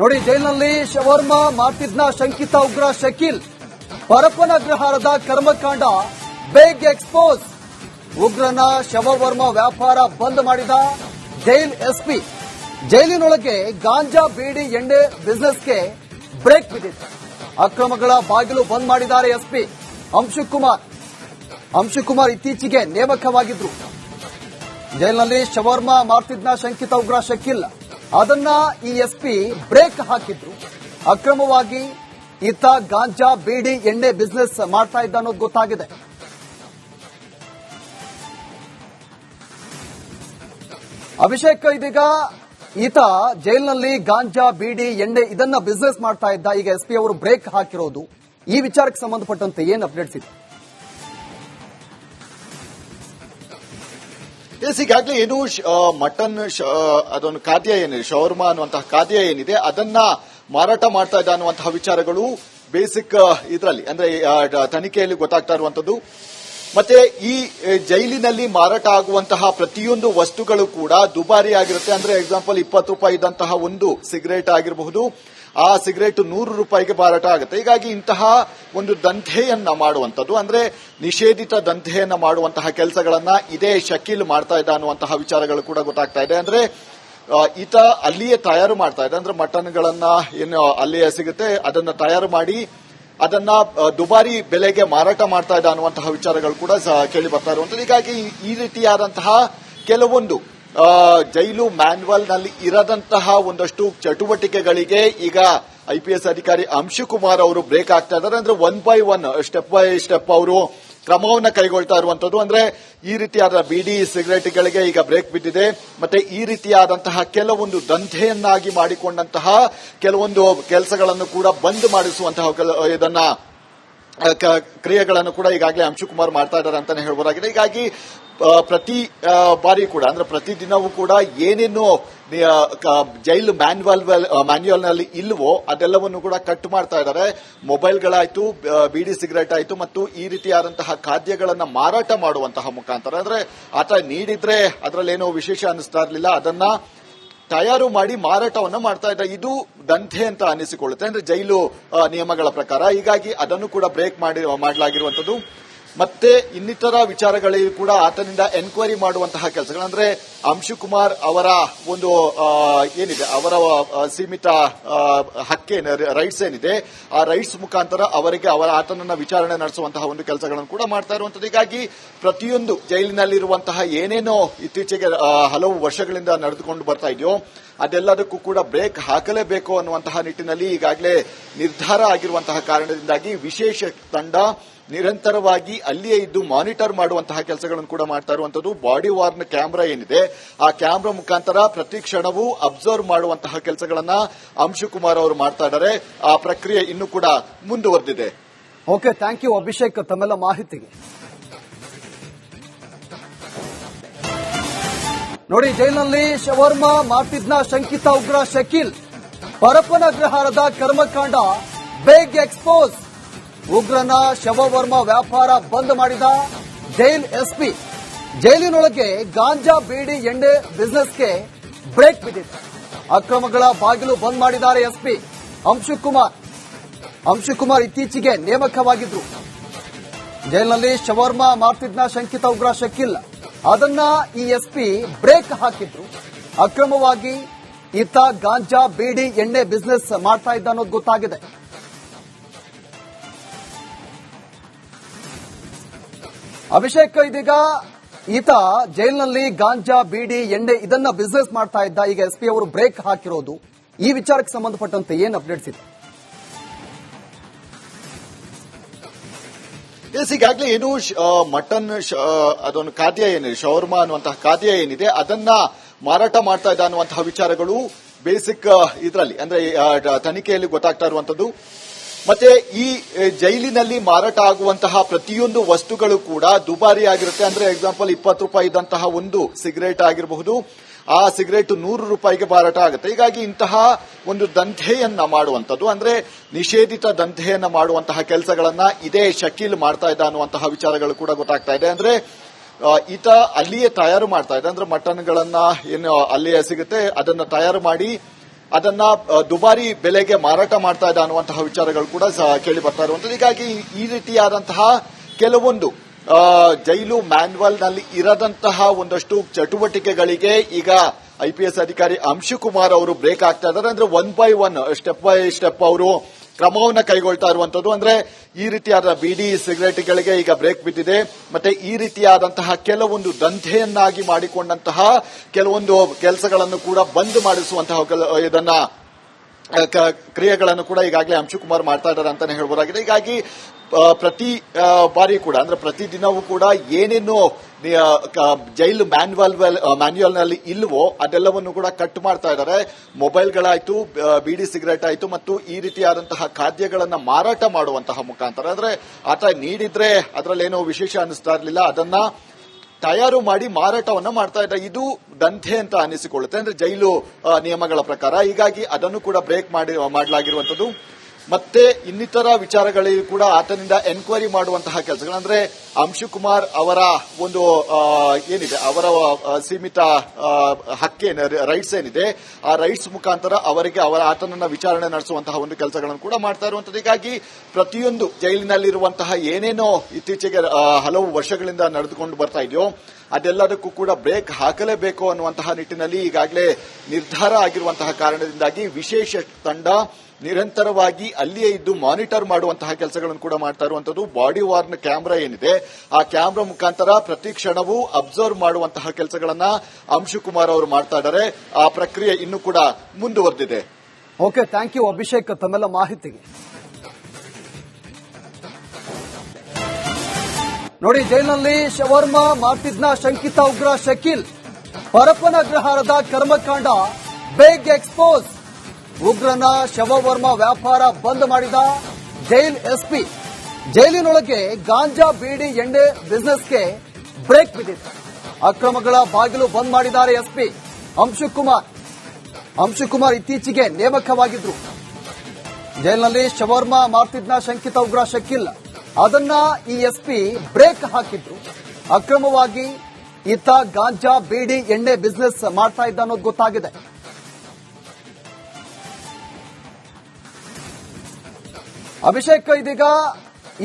ನೋಡಿ, ಜೈಲಿನಲ್ಲಿ ಶವರ್ಮಾ ಮಾಡ್ತಿದ್ನ ಶಂಕಿತ ಉಗ್ರ ಶಕೀಲ್ ಪರಪ್ಪನ ಅಗ್ರಹಾರದ ಕರ್ಮಕಾಂಡ ಬೇಗ್ ಎಕ್ಸ್ಪೋಸ್. ಉಗ್ರನ ಶವವರ್ಮಾ ವ್ಯಾಪಾರ ಬಂದ್ ಮಾಡಿದ ಜೈಲ್ ಎಸ್ಪಿ. ಜೈಲಿನೊಳಗೆ ಗಾಂಜಾ ಬೀಡಿ ಎಣ್ಣೆ ಬಿಸಿನೆಸ್ಗೆ ಬ್ರೇಕ್ ಬಿದ್ದಿದೆ. ಅಕ್ರಮಗಳ ಬಾಗಿಲು ಬಂದ್ ಮಾಡಿದ್ದಾರೆ ಎಸ್ಪಿ ಅಂಶುಕುಮಾರ್ ಇತ್ತೀಚೆಗೆ ನೇಮಕವಾಗಿದ್ರು. ಜೈಲಿನಲ್ಲಿ ಶವರ್ಮಾ ಮಾಡ್ತಿದ್ನ ಶಂಕಿತ ಉಗ್ರ ಶಕೀಲ್ ಅದನ್ನ ಈ ಎಸ್ಪಿ ಬ್ರೇಕ್ ಹಾಕಿದ್ರು. ಅಕ್ರಮವಾಗಿ ಈತ ಗಾಂಜಾ ಬೀಡಿ ಎಣ್ಣೆ ಬಿಸಿನೆಸ್ ಮಾಡ್ತಾ ಇದ್ದ ಅನ್ನೋದು ಗೊತ್ತಾಗಿದೆ. ಅಭಿಷೇಕ್, ಇದೀಗ ಈತ ಜೈಲಿನಲ್ಲಿ ಗಾಂಜಾ ಬೀಡಿ ಎಣ್ಣೆ ಇದನ್ನ ಬಿಸಿನೆಸ್ ಮಾಡ್ತಾ ಇದ್ದ. ಈಗ ಎಸ್ಪಿ ಅವರು ಬ್ರೇಕ್ ಹಾಕಿರೋದು, ಈ ವಿಚಾರಕ್ಕೆ ಸಂಬಂಧಪಟ್ಟಂತೆ ಏನ್ ಅಪ್ಡೇಟ್ಸ್ ಇದೆ? ಈಗಾಗಲೇ ಏನು ಮಟನ್ ಅದೊಂದು ಖಾದ್ಯ ಏನಿದೆ, ಶವರ್ಮಾ ಅನ್ನುವಂತಹ ಖಾದ್ಯ ಏನಿದೆ ಅದನ್ನ ಮಾರಾಟ ಮಾಡ್ತಾ ಇದ್ದ ಅನ್ನುವಂತಹ ವಿಚಾರಗಳು ಬೇಸಿಕ್ ಇದರಲ್ಲಿ ಅಂದ್ರೆ ತನಿಖೆಯಲ್ಲಿ ಗೊತ್ತಾಗ್ತಾ ಇರುವಂತದ್ದು. ಮತ್ತೆ ಈ ಜೈಲಿನಲ್ಲಿ ಮಾರಾಟ ಆಗುವಂತಹ ಪ್ರತಿಯೊಂದು ವಸ್ತುಗಳು ಕೂಡ ದುಬಾರಿ ಆಗಿರುತ್ತೆ. ಅಂದ್ರೆ ಎಕ್ಸಾಂಪಲ್ 20 ರೂಪಾಯಿ ಇದ್ದಂತಹ ಒಂದು ಸಿಗರೇಟ್ ಆಗಿರಬಹುದು, ಆ ಸಿಗರೇಟ್ 100 ರೂಪಾಯಿಗೆ ಮಾರಾಟ ಆಗುತ್ತೆ. ಹೀಗಾಗಿ ಇಂತಹ ಒಂದು ದಂಧೆಯನ್ನ ಮಾಡುವಂತದ್ದು ಅಂದ್ರೆ ನಿಷೇಧಿತ ದಂಧೆಯನ್ನ ಮಾಡುವಂತಹ ಕೆಲಸಗಳನ್ನ ಇದೇ ಶಕೀಲ್ ಮಾಡ್ತಾ ಇದ್ದ ಅನ್ನುವಂತಹ ವಿಚಾರಗಳು ಕೂಡ ಗೊತ್ತಾಗ್ತಾ ಇದೆ. ಅಂದ್ರೆ ಈತ ಅಲ್ಲಿಯೇ ತಯಾರು ಮಾಡ್ತಾ ಇದ್ದ, ಅಂದ್ರೆ ಮಟನ್ಗಳನ್ನ ಏನು ಅಲ್ಲಿಯೇ ಸಿಗುತ್ತೆ ಅದನ್ನ ತಯಾರು ಮಾಡಿ ಅದನ್ನ ದುಬಾರಿ ಬೆಲೆಗೆ ಮಾರಾಟ ಮಾಡ್ತಾ ಇದ್ದ ಅನ್ನುವಂತಹ ವಿಚಾರಗಳು ಕೂಡ ಕೇಳಿ ಬರ್ತಾ ಇರುವಂತದ್ದು. ಹೀಗಾಗಿ ಈ ರೀತಿಯಾದಂತಹ ಕೆಲವೊಂದು ಜೈಲು ಮ್ಯಾನ್ಯುವಲ್ ನಲ್ಲಿ ಇರದಂತಹ ಒಂದಷ್ಟು ಚಟುವಟಿಕೆಗಳಿಗೆ ಈಗ ಐಪಿಎಸ್ ಅಧಿಕಾರಿ ಅಂಶುಕುಮಾರ್ ಅವರು ಬ್ರೇಕ್ ಆಗ್ತಾ ಇದ್ದಾರೆ. ಅಂದ್ರೆ 1 by 1 ಸ್ಟೆಪ್ ಬೈ ಸ್ಟೆಪ್ ಅವರು ಕ್ರಮವನ್ನು ಕೈಗೊಳ್ತಾ ಇರುವಂತದ್ದು. ಅಂದ್ರೆ ಈ ರೀತಿಯಾದ ಬೀಡಿ ಸಿಗರೇಟ್ಗಳಿಗೆ ಈಗ ಬ್ರೇಕ್ ಬಿದ್ದಿದೆ. ಮತ್ತೆ ಈ ರೀತಿಯಾದಂತಹ ಕೆಲವೊಂದು ದಂಧೆಯನ್ನಾಗಿ ಮಾಡಿಕೊಂಡಂತಹ ಕೆಲವೊಂದು ಕೆಲಸಗಳನ್ನು ಕೂಡ ಬಂದ್ ಮಾಡಿಸುವಂತಹ ಇದನ್ನ ಕ್ರಿಯೆಗಳನ್ನು ಕೂಡ ಈಗಾಗಲೇ ಅಂಶುಕುಮಾರ್ ಮಾಡ್ತಾ ಇದ್ದಾರೆ ಅಂತಾನೆ ಹೇಳಬಹುದಾಗಿದೆ. ಹೀಗಾಗಿ ಪ್ರತಿ ಬಾರಿ ಕೂಡ ಅಂದ್ರೆ ಪ್ರತಿದಿನವೂ ಕೂಡ ಏನೇನು ಜೈಲು ಮ್ಯಾನ್ಯುವಲ್ ನಲ್ಲಿ ಇಲ್ವೋ ಅದೆಲ್ಲವನ್ನು ಕೂಡ ಕಟ್ ಮಾಡ್ತಾ ಇದ್ದಾರೆ. ಮೊಬೈಲ್ಗಳಾಯ್ತು, ಬೀಡಿ ಸಿಗರೇಟ್ ಆಯ್ತು, ಮತ್ತು ಈ ರೀತಿಯಾದಂತಹ ಖಾದ್ಯಗಳನ್ನ ಮಾರಾಟ ಮಾಡುವಂತಹ ಮುಖಾಂತರ ಅಂದ್ರೆ ಆತ ನೀಡಿದ್ರೆ ಅದರಲ್ಲೇನೋ ವಿಶೇಷ ಅನಿಸ್ತಾ ಇರಲಿಲ್ಲ, ಅದನ್ನ ತಯಾರು ಮಾಡಿ ಮಾರಾಟವನ್ನ ಮಾಡ್ತಾ ಇದ್ದ. ಇದು ದಂಧೆ ಅಂತ ಅನಿಸಿಕೊಳ್ಳುತ್ತೆ ಅಂದ್ರೆ ಜೈಲು ನಿಯಮಗಳ ಪ್ರಕಾರ. ಹೀಗಾಗಿ ಅದನ್ನು ಕೂಡ ಬ್ರೇಕ್ ಮಾಡಲಾಗಿರುವಂತದ್ದು. ಮತ್ತೆ ಇನ್ನಿತರ ವಿಚಾರಗಳಿಗೂ ಕೂಡ ಆತನಿಂದ ಎನ್ಕ್ವೈರಿ ಮಾಡುವಂತಹ ಕೆಲಸಗಳು ಅಂದ್ರೆ ಅಂಶುಕುಮಾರ್ ಅವರ ಒಂದು ಏನಿದೆ ಅವರ ಸೀಮಿತ ಹಕ್ಕೇನು ರೈಟ್ಸ್ ಏನಿದೆ ಆ ರೈಟ್ಸ್ ಮುಖಾಂತರ ಅವರಿಗೆ ಆತನನ್ನ ವಿಚಾರಣೆ ನಡೆಸುವಂತಹ ಒಂದು ಕೆಲಸಗಳನ್ನು ಕೂಡ ಮಾಡ್ತಾ ಇರುವಂತದ್ದು. ಹೀಗಾಗಿ ಪ್ರತಿಯೊಂದು ಜೈಲಿನಲ್ಲಿರುವಂತಹ ಏನೇನೋ ಇತ್ತೀಚೆಗೆ ಹಲವು ವರ್ಷಗಳಿಂದ ನಡೆದುಕೊಂಡು ಬರ್ತಾ ಇದೆಯೋ ಅದೆಲ್ಲದಕ್ಕೂ ಕೂಡ ಬ್ರೇಕ್ ಹಾಕಲೇಬೇಕು ಅನ್ನುವಂತಹ ನಿಟ್ಟಿನಲ್ಲಿ ಈಗಾಗಲೇ ನಿರ್ಧಾರ ಆಗಿರುವಂತಹ ಕಾರಣದಿಂದಾಗಿ ವಿಶೇಷ ತಂಡ ನಿರಂತರವಾಗಿ ಅಲ್ಲಿಯೇ ಇದ್ದು ಮಾನಿಟರ್ ಮಾಡುವಂತಹ ಕೆಲಸಗಳನ್ನು ಕೂಡ ಮಾಡ್ತಾ ಇರುವಂತದ್ದು. ಬಾಡಿ ವಾರ್ನ್ ಕ್ಯಾಮೆರಾ ಏನಿದೆ ಆ ಕ್ಯಾಮೆರಾ ಮುಖಾಂತರ ಪ್ರತಿ ಕ್ಷಣವೂ ಅಬ್ಸರ್ವ್ ಮಾಡುವಂತಹ ಕೆಲಸಗಳನ್ನ ಅಂಶುಕುಮಾರ್ ಅವರು ಮಾಡ್ತಾ ಇದ್ದಾರೆ. ಆ ಪ್ರಕ್ರಿಯೆ ಇನ್ನೂ ಕೂಡ ಮುಂದುವರೆದಿದೆ. ಓಕೆ, ಥ್ಯಾಂಕ್ ಯು ಅಭಿಷೇಕ್ ತಮ್ಮೆಲ್ಲ ಮಾಹಿತಿಗೆ. ನೋಡಿ, ಜೈಲಿನಲ್ಲಿ ಶವರ್ಮಾ ಮಾಡ್ತಿದ್ನ ಶಂಕಿತ ಉಗ್ರ ಶಕೀಲ್ ಪರಪ್ಪನ ಅಗ್ರಹಾರದ ಕರ್ಮಕಾಂಡ ಬೇಗ್ ಎಕ್ಸ್ಪೋಸ್. ಉಗ್ರನ ಶವವರ್ಮಾ ವ್ಯಾಪಾರ ಬಂದ್ ಮಾಡಿದ ಜೈಲ್ ಎಸ್ಪಿ. ಜೈಲಿನೊಳಗೆ ಗಾಂಜಾ ಬೀಡಿ ಎಣ್ಣೆ ಬಿಸಿನೆಸ್ಗೆ ಬ್ರೇಕ್ ಬಿದ್ದಿದೆ. ಅಕ್ರಮಗಳ ಬಾಗಿಲು ಬಂದ್ ಮಾಡಿದ್ದಾರೆ ಎಸ್ಪಿ ಅಂಶುಕುಮಾರ್ ಇತ್ತೀಚೆಗೆ ನೇಮಕವಾಗಿದ್ರು. ಜೈಲಿನಲ್ಲಿ ಶವರ್ಮಾ ಮಾಡ್ತಿದ್ನ ಶಂಕಿತ ಉಗ್ರ ಶಕೀಲ್ ಅದನ್ನ ಈ ಎಸ್ಪಿ ಬ್ರೇಕ್ ಹಾಕಿದ್ರು. ಅಕ್ರಮವಾಗಿ ಈತ ಗಾಂಜಾ ಬೀಡಿ ಎಣ್ಣೆ ಬಿಸಿನೆಸ್ ಮಾಡ್ತಾ ಇದ್ದ ಅನ್ನೋದು ಗೊತ್ತಾಗಿದೆ. ಅಭಿಷೇಕ್, ಇದೀಗ ಈತ ಜೈಲಿನಲ್ಲಿ ಗಾಂಜಾ ಬೀಡಿ ಎಣ್ಣೆ ಇದನ್ನ ಬಿಸಿನೆಸ್ ಮಾಡ್ತಾ ಇದ್ದ. ಈಗ ಎಸ್ಪಿ ಅವರು ಬ್ರೇಕ್ ಹಾಕಿರೋದು, ಈ ವಿಚಾರಕ್ಕೆ ಸಂಬಂಧಪಟ್ಟಂತೆ ಏನ್ ಅಪ್ಡೇಟ್ಸ್ ಇದೆ? ಈಗಾಗಲೇ ಏನು ಮಟನ್ ಅದೊಂದು ಖಾದ್ಯ ಏನಿದೆ, ಶವರ್ಮಾ ಅನ್ನುವಂತಹ ಖಾದ್ಯ ಏನಿದೆ ಅದನ್ನ ಮಾರಾಟ ಮಾಡ್ತಾ ಇದ್ದ ಅನ್ನುವಂತಹ ವಿಚಾರಗಳು ಬೇಸಿಕ್ ಇದರಲ್ಲಿ ಅಂದ್ರೆ ತನಿಖೆಯಲ್ಲಿ ಗೊತ್ತಾಗ್ತಾ ಇರುವಂತದ್ದು. ಮತ್ತೆ ಈ ಜೈಲಿನಲ್ಲಿ ಮಾರಾಟ ಆಗುವಂತಹ ಪ್ರತಿಯೊಂದು ವಸ್ತುಗಳು ಕೂಡ ದುಬಾರಿ ಆಗಿರುತ್ತೆ. ಅಂದ್ರೆ ಎಕ್ಸಾಂಪಲ್ 20 ರೂಪಾಯಿ ಇದ್ದಂತಹ ಒಂದು ಸಿಗರೇಟ್ ಆಗಿರಬಹುದು, ಆ ಸಿಗರೇಟ್ 100 ರೂಪಾಯಿಗೆ ಮಾರಾಟ ಆಗುತ್ತೆ. ಹೀಗಾಗಿ ಇಂತಹ ಒಂದು ದಂಧೆಯನ್ನ ಮಾಡುವಂತದ್ದು ಅಂದ್ರೆ ನಿಷೇಧಿತ ದಂಧೆಯನ್ನ ಮಾಡುವಂತಹ ಕೆಲಸಗಳನ್ನ ಇದೇ ಶಕೀಲ್ ಮಾಡ್ತಾ ಇದ್ದ ಅನ್ನುವಂತಹ ವಿಚಾರಗಳು ಕೂಡ ಗೊತ್ತಾಗ್ತಾ ಇದೆ. ಅಂದ್ರೆ ಈತ ಅಲ್ಲಿಯೇ ತಯಾರು ಮಾಡ್ತಾ ಇದ್ದ, ಅಂದ್ರೆ ಮಟನ್ಗಳನ್ನ ಏನು ಅಲ್ಲಿಯೇ ಸಿಗುತ್ತೆ ಅದನ್ನ ತಯಾರು ಮಾಡಿ ಅದನ್ನ ದುಬಾರಿ ಬೆಲೆಗೆ ಮಾರಾಟ ಮಾಡ್ತಾ ಇದ್ದ ಅನ್ನುವಂತಹ ವಿಚಾರಗಳು ಕೂಡ ಕೇಳಿ ಬರ್ತಾ ಇರುವಂತದ್ದು. ಹೀಗಾಗಿ ಈ ರೀತಿಯಾದಂತಹ ಕೆಲವೊಂದು ಜೈಲು ಮ್ಯಾನ್ಯುವಲ್ ನಲ್ಲಿ ಇರದಂತಹ ಒಂದಷ್ಟು ಚಟುವಟಿಕೆಗಳಿಗೆ ಈಗ ಐಪಿಎಸ್ ಅಧಿಕಾರಿ ಅಂಶುಕುಮಾರ್ ಅವರು ಬ್ರೇಕ್ ಆಗ್ತಾ ಇದ್ದಾರೆ. ಅಂದ್ರೆ 1 by 1 ಸ್ಟೆಪ್ ಬೈ ಸ್ಟೆಪ್ ಅವರು ಕ್ರಮವನ್ನು ಕೈಗೊಳ್ತಾ ಇರುವಂತದ್ದು. ಅಂದ್ರೆ ಈ ರೀತಿಯಾದ ಬಿಡಿ ಸಿಗರೆಟ್ಗಳಿಗೆ ಈಗ ಬ್ರೇಕ್ ಬಿದ್ದಿದೆ. ಮತ್ತೆ ಈ ರೀತಿಯಾದಂತಹ ಕೆಲವೊಂದು ದಂಧೆಯನ್ನಾಗಿ ಮಾಡಿಕೊಂಡಂತಹ ಕೆಲವೊಂದು ಕೆಲಸಗಳನ್ನು ಕೂಡ ಬಂದ್ ಮಾಡಿಸುವಂತಹ ಇದನ್ನ ಕ್ರಿಯೆಗಳನ್ನು ಕೂಡ ಈಗಾಗಲೇ ಅಂಶುಕುಮಾರ್ ಮಾಡ್ತಾ ಇದ್ದಾರೆ ಅಂತಾನೆ ಹೇಳಬಹುದಾಗಿದೆ. ಹೀಗಾಗಿ ಪ್ರತಿ ಬಾರಿ ಕೂಡ ಅಂದ್ರೆ ಪ್ರತಿ ದಿನವೂ ಕೂಡ ಏನೇನು ಜೈಲು ಮ್ಯಾನ್ಯುವಲ್ ನಲ್ಲಿ ಇಲ್ವೋ ಅದೆಲ್ಲವನ್ನು ಕೂಡ ಕಟ್ ಮಾಡ್ತಾ ಇದ್ದಾರೆ. ಮೊಬೈಲ್ಗಳಾಯ್ತು, ಬಿಡಿ ಸಿಗರೆಟ್ ಆಯ್ತು ಮತ್ತು ಈ ರೀತಿಯಾದಂತಹ ಖಾದ್ಯಗಳನ್ನ ಮಾರಾಟ ಮಾಡುವಂತಹ ಮುಖಾಂತರ ಅಂದ್ರೆ ಆತ ನೀಡಿದ್ರೆ ಅದರಲ್ಲೇನೋ ವಿಶೇಷ ಅನಿಸ್ತಾ ಇರಲಿಲ್ಲ, ಅದನ್ನ ತಯಾರು ಮಾಡಿ ಮಾರಾಟವನ್ನ ಮಾಡ್ತಾ ಇದ್ದ. ಇದು ದಂಧೆ ಅಂತ ಅನಿಸಿಕೊಳ್ಳುತ್ತೆ ಅಂದ್ರೆ ಜೈಲು ನಿಯಮಗಳ ಪ್ರಕಾರ. ಹೀಗಾಗಿ ಅದನ್ನು ಕೂಡ ಬ್ರೇಕ್ ಮಾಡಲಾಗಿರುವಂತದ್ದು. ಮತ್ತೆ ಇನ್ನಿತರ ವಿಚಾರಗಳಿಗೂ ಕೂಡ ಆತನಿಂದ ಎನ್ಕ್ವೈರಿ ಮಾಡುವಂತಹ ಕೆಲಸಗಳು ಅಂದ್ರೆ ಅಂಶುಕುಮಾರ್ ಅವರ ಒಂದು ಏನಿದೆ ಅವರ ಸೀಮಿತ ರೈಟ್ಸ್ ಏನಿದೆ ಆ ರೈಟ್ಸ್ ಮುಖಾಂತರ ಅವರಿಗೆ ಆತನನ್ನ ವಿಚಾರಣೆ ನಡೆಸುವಂತಹ ಒಂದು ಕೆಲಸಗಳನ್ನು ಕೂಡ ಮಾಡ್ತಾ ಇರುವಂತದ್ದು. ಹೀಗಾಗಿ ಪ್ರತಿಯೊಂದು ಜೈಲಿನಲ್ಲಿರುವಂತಹ ಏನೇನೋ ಇತ್ತೀಚೆಗೆ ಹಲವು ವರ್ಷಗಳಿಂದ ನಡೆದುಕೊಂಡು ಬರ್ತಾ ಇದೆಯೋ ಅದೆಲ್ಲದಕ್ಕೂ ಕೂಡ ಬ್ರೇಕ್ ಹಾಕಲೇಬೇಕು ಅನ್ನುವಂತಹ ನಿಟ್ಟಿನಲ್ಲಿ ಈಗಾಗಲೇ ನಿರ್ಧಾರ ಆಗಿರುವಂತಹ ಕಾರಣದಿಂದಾಗಿ ವಿಶೇಷ ತಂಡ ನಿರಂತರವಾಗಿ ಅಲ್ಲಿಯೇ ಇದ್ದು ಮಾನಿಟರ್ ಮಾಡುವಂತಹ ಕೆಲಸಗಳನ್ನು ಕೂಡ ಮಾಡ್ತಾ ಇರುವಂತದ್ದು. ಬಾಡಿ ವಾರ್ನ್ ಕ್ಯಾಮೆರಾ ಏನಿದೆ ಆ ಕ್ಯಾಮೆರಾ ಮುಖಾಂತರ ಪ್ರತಿ ಕ್ಷಣವೂ ಅಬ್ಸರ್ವ್ ಮಾಡುವಂತಹ ಕೆಲಸಗಳನ್ನ ಅಂಶುಕುಮಾರ್ ಅವರು ಮಾಡ್ತಾ ಇದ್ದಾರೆ. ಆ ಪ್ರಕ್ರಿಯೆ ಇನ್ನೂ ಕೂಡ ಮುಂದುವರೆದಿದೆ. ಓಕೆ, ಥ್ಯಾಂಕ್ ಯು ಅಭಿಷೇಕ್ ತಮ್ಮೆಲ್ಲ ಮಾಹಿತಿಗೆ. ನೋಡಿ, ಜೈಲಿನಲ್ಲಿ ಶವರ್ಮ ಮಾಡ್ತಿದ್ನ ಶಂಕಿತ ಉಗ್ರ ಶಕೀಲ್ ಪರಪ್ಪನ ಅಗ್ರಹಾರದ ಕರ್ಮಕಾಂಡ ಬೇಗ್ ಎಕ್ಸ್ಪೋಸ್. ಉಗ್ರನ ಶವವರ್ಮ ವ್ಯಾಪಾರ ಬಂದ್ ಮಾಡಿದ ಜೈಲ್ ಎಸ್ಪಿ. ಜೈಲಿನೊಳಗೆ ಗಾಂಜಾ ಬೀಡಿ ಎಣ್ಣೆ ಬಿಸಿನೆಸ್ಗೆ ಬ್ರೇಕ್ ಬಿದ್ದಿದೆ. ಅಕ್ರಮಗಳ ಬಾಗಿಲು ಬಂದ್ ಮಾಡಿದ್ದಾರೆ ಎಸ್ಪಿ ಅಂಶುಕುಮಾರ್ ಇತ್ತೀಚೆಗೆ ನೇಮಕವಾಗಿದ್ರು. ಜೈಲಿನಲ್ಲಿ ಶವರ್ಮ ಮಾಡ್ತಿದ್ನ ಶಂಕಿತ ಉಗ್ರ ಶಕೀಲ್ ಅದನ್ನ ಈ ಎಸ್ಪಿ ಬ್ರೇಕ್ ಹಾಕಿದ್ರು. ಅಕ್ರಮವಾಗಿ ಈತ ಗಾಂಜಾ ಬೀಡಿ ಎಣ್ಣೆ ಬಿಸಿನೆಸ್ ಮಾಡ್ತಾ ಇದ್ದ ಅನ್ನೋದು ಗೊತ್ತಾಗಿದೆ. ಅಭಿಷೇಕ್, ಇದೀಗ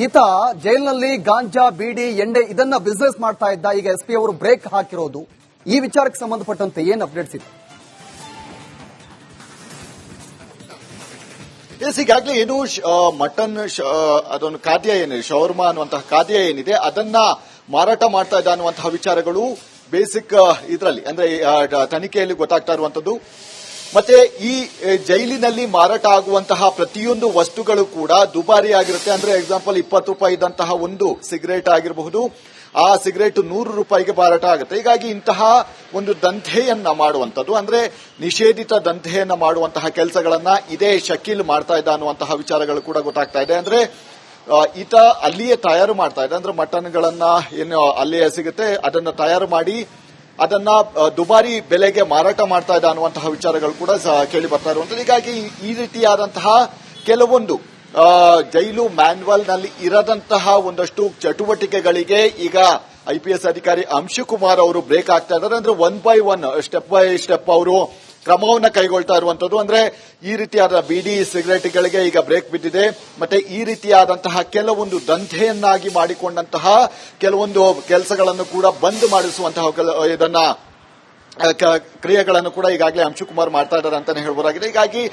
ಈತ ಜೈಲಿನಲ್ಲಿ ಗಾಂಜಾ ಬೀಡಿ ಎಣ್ಣೆ ಇದನ್ನ ಬಿಸಿನೆಸ್ ಮಾಡ್ತಾ ಇದ್ದ. ಈಗ ಎಸ್ಪಿ ಅವರು ಬ್ರೇಕ್ ಹಾಕಿರೋದು ಈ ವಿಚಾರಕ್ಕೆ ಸಂಬಂಧಪಟ್ಟಂತೆ ಏನ್ ಅಪ್ಡೇಟ್ಸ್ ಇದೆ? ಈಗಾಗಲೇ ಏನು ಮಟನ್ ಅದೊಂದು ಖಾದ್ಯ ಏನಿದೆ, ಶವರ್ಮಾ ಅನ್ನುವಂತಹ ಖಾದ್ಯ ಏನಿದೆ ಅದನ್ನ ಮಾರಾಟ ಮಾಡ್ತಾ ಇದ್ದ ಅನ್ನುವಂತಹ ವಿಚಾರಗಳು ಬೇಸಿಕ್ ಇದರಲ್ಲಿ ಅಂದ್ರೆ ತನಿಖೆಯಲ್ಲಿ ಗೊತ್ತಾಗ್ತಾ ಇರುವಂತದ್ದು. ಮತ್ತೆ ಈ ಜೈಲಿನಲ್ಲಿ ಮಾರಾಟ ಆಗುವಂತಹ ಪ್ರತಿಯೊಂದು ವಸ್ತುಗಳು ಕೂಡ ದುಬಾರಿ ಆಗಿರುತ್ತೆ. ಅಂದ್ರೆ ಎಕ್ಸಾಂಪಲ್ 20 ರೂಪಾಯಿ ಇದ್ದಂತಹ ಒಂದು ಸಿಗರೇಟ್ ಆಗಿರಬಹುದು, ಆ ಸಿಗರೇಟ್ 100 ರೂಪಾಯಿಗೆ ಮಾರಾಟ ಆಗುತ್ತೆ. ಹೀಗಾಗಿ ಇಂತಹ ಒಂದು ದಂಧೆಯನ್ನ ಮಾಡುವಂತದ್ದು ಅಂದ್ರೆ ನಿಷೇಧಿತ ದಂಧೆಯನ್ನ ಮಾಡುವಂತಹ ಕೆಲಸಗಳನ್ನ ಇದೇ ಶಕೀಲ್ ಮಾಡ್ತಾ ಇದ್ದ ಅನ್ನುವಂತಹ ವಿಚಾರಗಳು ಕೂಡ ಗೊತ್ತಾಗ್ತಾ ಇದೆ. ಅಂದ್ರೆ ಈತ ಅಲ್ಲಿಯೇ ತಯಾರು ಮಾಡ್ತಾ ಇದ್ದ. ಅಂದ್ರೆ ಮಟನ್ಗಳನ್ನ ಏನು ಅಲ್ಲಿಯೇ ಸಿಗುತ್ತೆ ಅದನ್ನ ತಯಾರು ಮಾಡಿ ಅದನ್ನ ದುಬಾರಿ ಬೆಲೆಗೆ ಮಾರಾಟ ಮಾಡ್ತಾ ಇದ್ದ ಅನ್ನುವಂತಹ ವಿಚಾರಗಳು ಕೂಡ ಕೇಳಿ ಬರ್ತಾ ಇರುವಂತದ್ದು. ಹೀಗಾಗಿ ಈ ರೀತಿಯಾದಂತಹ ಕೆಲವೊಂದು ಜೈಲು ಮ್ಯಾನ್ಯುವಲ್ ನಲ್ಲಿ ಇರದಂತಹ ಒಂದಷ್ಟು ಚಟುವಟಿಕೆಗಳಿಗೆ ಈಗ ಐಪಿಎಸ್ ಅಧಿಕಾರಿ ಅಂಶುಕುಮಾರ್ ಅವರು ಬ್ರೇಕ್ ಆಗ್ತಾ ಇದ್ದಾರೆ. ಅಂದ್ರೆ 1 by 1 ಸ್ಟೆಪ್ ಬೈ ಸ್ಟೆಪ್ ಅವರು ಕ್ರಮವನ್ನು ಕೈಗೊಳ್ತಾ ಇರುವಂತದ್ದು. ಅಂದ್ರೆ ಈ ರೀತಿಯಾದ ಬಿಡಿ ಸಿಗರೆಟ್ಗಳಿಗೆ ಈಗ ಬ್ರೇಕ್ ಬಿದ್ದಿದೆ. ಮತ್ತೆ ಈ ರೀತಿಯಾದಂತಹ ಕೆಲವೊಂದು ದಂಧೆಯನ್ನಾಗಿ ಮಾಡಿಕೊಂಡಂತಹ ಕೆಲವೊಂದು ಕೆಲಸಗಳನ್ನು ಕೂಡ ಬಂದ್ ಮಾಡಿಸುವಂತಹ ಇದನ್ನ ಕ್ರಿಯೆಗಳನ್ನು ಕೂಡ ಈಗಾಗಲೇ ಅಂಶುಕುಮಾರ್ ಮಾಡ್ತಾ ಇದ್ದಾರೆ ಅಂತಾನೆ ಹೇಳಬಹುದಾಗಿದೆ. ಹೀಗಾಗಿ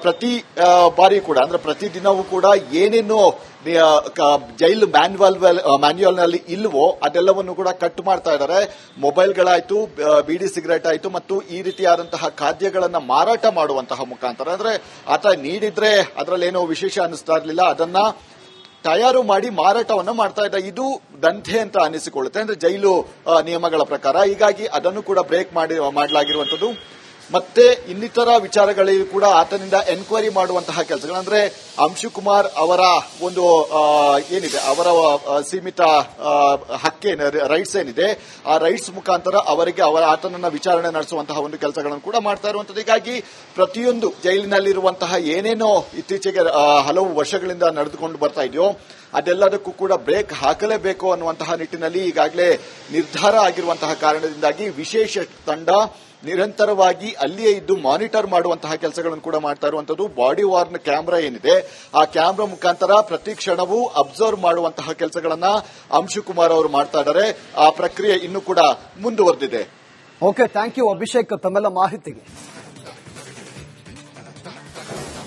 ಪ್ರತಿ ಬಾರಿ ಕೂಡ ಅಂದ್ರೆ ಪ್ರತಿ ದಿನವೂ ಕೂಡ ಏನೇನು ಜೈಲು ಮ್ಯಾನ್ಯುವಲ್ ನಲ್ಲಿ ಇಲ್ವೋ ಅದೆಲ್ಲವನ್ನು ಕೂಡ ಕಟ್ ಮಾಡ್ತಾ ಇದ್ದಾರೆ. ಮೊಬೈಲ್ಗಳಾಯ್ತು, ಬಿಡಿ ಸಿಗರೆಟ್ ಆಯ್ತು ಮತ್ತು ಈ ರೀತಿಯಾದಂತಹ ಖಾದ್ಯಗಳನ್ನ ಮಾರಾಟ ಮಾಡುವಂತಹ ಮುಖಾಂತರ ಅಂದ್ರೆ ಆತ ನೀಡಿದ್ರೆ ಅದರಲ್ಲೇನೋ ವಿಶೇಷ ಅನಿಸ್ತಾ ಇರಲಿಲ್ಲ, ಅದನ್ನ ತಯಾರು ಮಾಡಿ ಮಾರಾಟವನ್ನ ಮಾಡ್ತಾ ಇದ್ದ. ಇದು ದಂಧೆ ಅಂತ ಅನಿಸಿಕೊಳ್ಳುತ್ತೆ ಅಂದ್ರೆ ಜೈಲು ನಿಯಮಗಳ ಪ್ರಕಾರ. ಹೀಗಾಗಿ ಅದನ್ನು ಕೂಡ ಬ್ರೇಕ್ ಮಾಡಲಾಗಿರುವಂತದ್ದು. ಮತ್ತೆ ಇನ್ನಿತರ ವಿಚಾರಗಳಿಗೂ ಕೂಡ ಆತನಿಂದ ಎನ್ಕ್ವೈರಿ ಮಾಡುವಂತಹ ಕೆಲಸಗಳು ಅಂದ್ರೆ ಅಂಶುಕುಮಾರ್ ಅವರ ಒಂದು ಏನಿದೆ ಅವರ ಸೀಮಿತ ರೈಟ್ಸ್ ಏನಿದೆ ಆ ರೈಟ್ಸ್ ಮುಖಾಂತರ ಅವರಿಗೆ ಆತನನ್ನ ವಿಚಾರಣೆ ನಡೆಸುವಂತಹ ಒಂದು ಕೆಲಸಗಳನ್ನು ಕೂಡ ಮಾಡ್ತಾ ಇರುವಂತದ್ದು. ಹೀಗಾಗಿ ಪ್ರತಿಯೊಂದು ಜೈಲಿನಲ್ಲಿರುವಂತಹ ಏನೇನೋ ಇತ್ತೀಚೆಗೆ ಹಲವು ವರ್ಷಗಳಿಂದ ನಡೆದುಕೊಂಡು ಬರ್ತಾ ಇದೆಯೋ ಅದೆಲ್ಲದಕ್ಕೂ ಕೂಡ ಬ್ರೇಕ್ ಹಾಕಲೇಬೇಕು ಅನ್ನುವಂತಹ ನಿಟ್ಟಿನಲ್ಲಿ ಈಗಾಗಲೇ ನಿರ್ಧಾರ ಆಗಿರುವಂತಹ ಕಾರಣದಿಂದಾಗಿ ವಿಶೇಷ ತಂಡ ನಿರಂತರವಾಗಿ ಅಲ್ಲಿಯೇ ಇದ್ದು ಮಾನಿಟರ್ ಮಾಡುವಂತಹ ಕೆಲಸಗಳನ್ನು ಕೂಡ ಮಾಡ್ತಾ ಇರುವಂತದ್ದು. ಬಾಡಿ ವಾರ್ನ್ ಕ್ಯಾಮೆರಾ ಏನಿದೆ ಆ ಕ್ಯಾಮೆರಾ ಮುಖಾಂತರ ಪ್ರತಿ ಕ್ಷಣವೂ ಅಬ್ಸರ್ವ್ ಮಾಡುವಂತಹ ಕೆಲಸಗಳನ್ನ ಅಂಶುಕುಮಾರ್ ಅವರು ಮಾಡ್ತಾ ಇದ್ದಾರೆ. ಆ ಪ್ರಕ್ರಿಯೆ ಇನ್ನೂ ಕೂಡ ಮುಂದುವರೆದಿದೆ. ಓಕೆ, ಥ್ಯಾಂಕ್ ಯು ಅಭಿಷೇಕ್ ತಮ್ಮೆಲ್ಲ ಮಾಹಿತಿಗೆ.